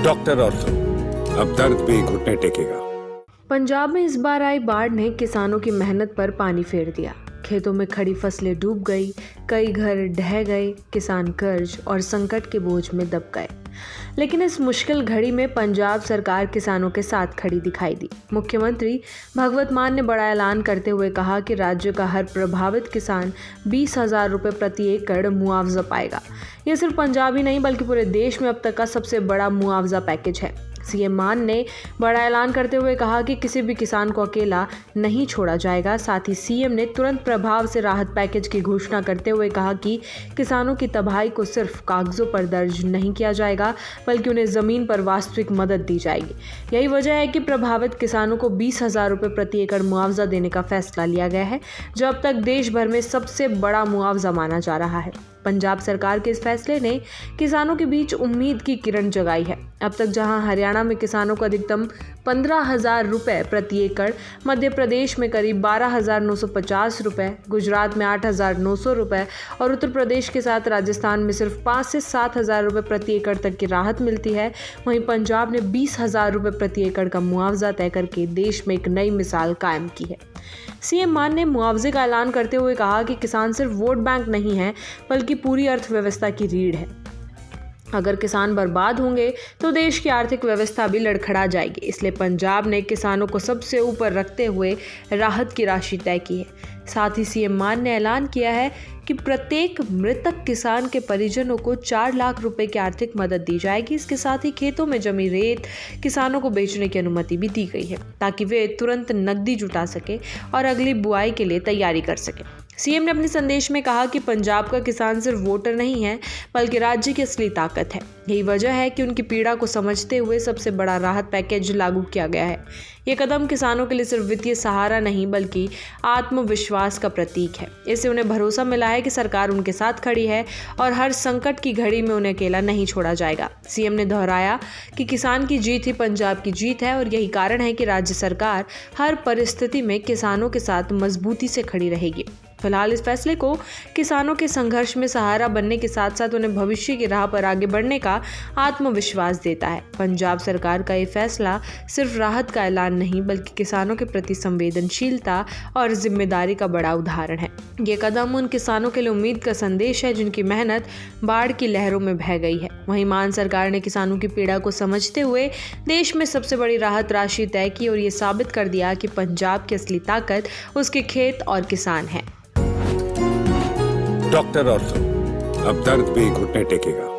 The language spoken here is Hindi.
डॉक्टर ऑर्थो, अब दर्द भी घुटने टेकेगा। पंजाब में इस बार आई बाढ़ ने किसानों की मेहनत पर पानी फेर दिया। खेतों में खड़ी फसलें डूब गई, कई घर ढह गए, किसान कर्ज और संकट के बोझ में दब गए। लेकिन इस मुश्किल घड़ी में पंजाब सरकार किसानों के साथ खड़ी दिखाई दी। मुख्यमंत्री भगवत मान ने बड़ा ऐलान करते हुए कहा कि राज्य का हर प्रभावित किसान 20,000 रुपये प्रति एकड़ मुआवजा पाएगा। यह सिर्फ पंजाब ही नहीं बल्कि पूरे देश में अब तक का सबसे बड़ा मुआवजा पैकेज है। सीएम मान ने बड़ा ऐलान करते हुए कहा कि किसी भी किसान को अकेला नहीं छोड़ा जाएगा। साथ ही सीएम ने तुरंत प्रभाव से राहत पैकेज की घोषणा करते हुए कहा कि किसानों की तबाही को सिर्फ कागजों पर दर्ज नहीं किया जाएगा बल्कि उन्हें जमीन पर वास्तविक मदद दी जाएगी। यही वजह है कि प्रभावित किसानों को 20,000 रुपये प्रति एकड़ मुआवजा देने का फैसला लिया गया है, जो अब तक देश भर में सबसे बड़ा मुआवजा माना जा रहा है। पंजाब सरकार के इस फैसले ने किसानों के बीच उम्मीद की किरण जगाई है। अब तक जहां हरियाणा में किसानों को अधिकतम 15,000 रुपये प्रति एकड़, मध्य प्रदेश में करीब 12,950 रुपये, गुजरात में 8,900 रुपये और उत्तर प्रदेश के साथ राजस्थान में सिर्फ 5 से 7,000 रुपये प्रति एकड़ तक की राहत मिलती है, वहीं पंजाब ने 20,000 रुपये प्रति एकड़ का मुआवजा तय करके देश में एक नई मिसाल कायम की है। सीएम मान ने मुआवजे का ऐलान करते हुए कहा कि किसान सिर्फ वोट बैंक नहीं है बल्कि पूरी अर्थव्यवस्था की रीढ़ है। अगर किसान बर्बाद होंगे तो देश की आर्थिक व्यवस्था भी लड़खड़ा जाएगी। इसलिए पंजाब ने किसानों को सबसे ऊपर रखते हुए राहत की राशि तय की है। साथ ही सीएम मान ने ऐलान किया है कि प्रत्येक मृतक किसान के परिजनों को 4 लाख रुपए की आर्थिक मदद दी जाएगी। इसके साथ ही खेतों में जमी रेत किसानों को बेचने की अनुमति भी दी गई है ताकि वे तुरंत नकदी जुटा सके और अगली बुआई के लिए तैयारी कर सके। सीएम ने अपने संदेश में कहा कि पंजाब का किसान सिर्फ वोटर नहीं है बल्कि राज्य की असली ताकत है। यही वजह है कि उनकी पीड़ा को समझते हुए सबसे बड़ा राहत पैकेज लागू किया गया है। ये कदम किसानों के लिए सिर्फ वित्तीय सहारा नहीं बल्कि आत्मविश्वास का प्रतीक है। इससे उन्हें भरोसा मिला है कि सरकार उनके साथ खड़ी है और हर संकट की घड़ी में उन्हें अकेला नहीं छोड़ा जाएगा। सीएम ने दोहराया कि किसान की जीत ही पंजाब की जीत है और यही कारण है कि राज्य सरकार हर परिस्थिति में किसानों के साथ मजबूती से खड़ी रहेगी। फिलहाल इस फैसले को किसानों के संघर्ष में सहारा बनने के साथ साथ उन्हें भविष्य की राह पर आगे बढ़ने का आत्मविश्वास देता है। पंजाब सरकार का ये फैसला सिर्फ राहत का ऐलान नहीं बल्कि किसानों के प्रति संवेदनशीलता और जिम्मेदारी का बड़ा उदाहरण है। ये कदम उन किसानों के लिए उम्मीद का संदेश है जिनकी मेहनत बाढ़ की लहरों में बह गई है। वहीं मान सरकार ने किसानों की पीड़ा को समझते हुए देश में सबसे बड़ी राहत राशि तय की और ये साबित कर दिया कि पंजाब की असली ताकत उसके खेत और किसान है। डॉक्टर ऑर्थो, अब दर्द भी घुटने टेकेगा।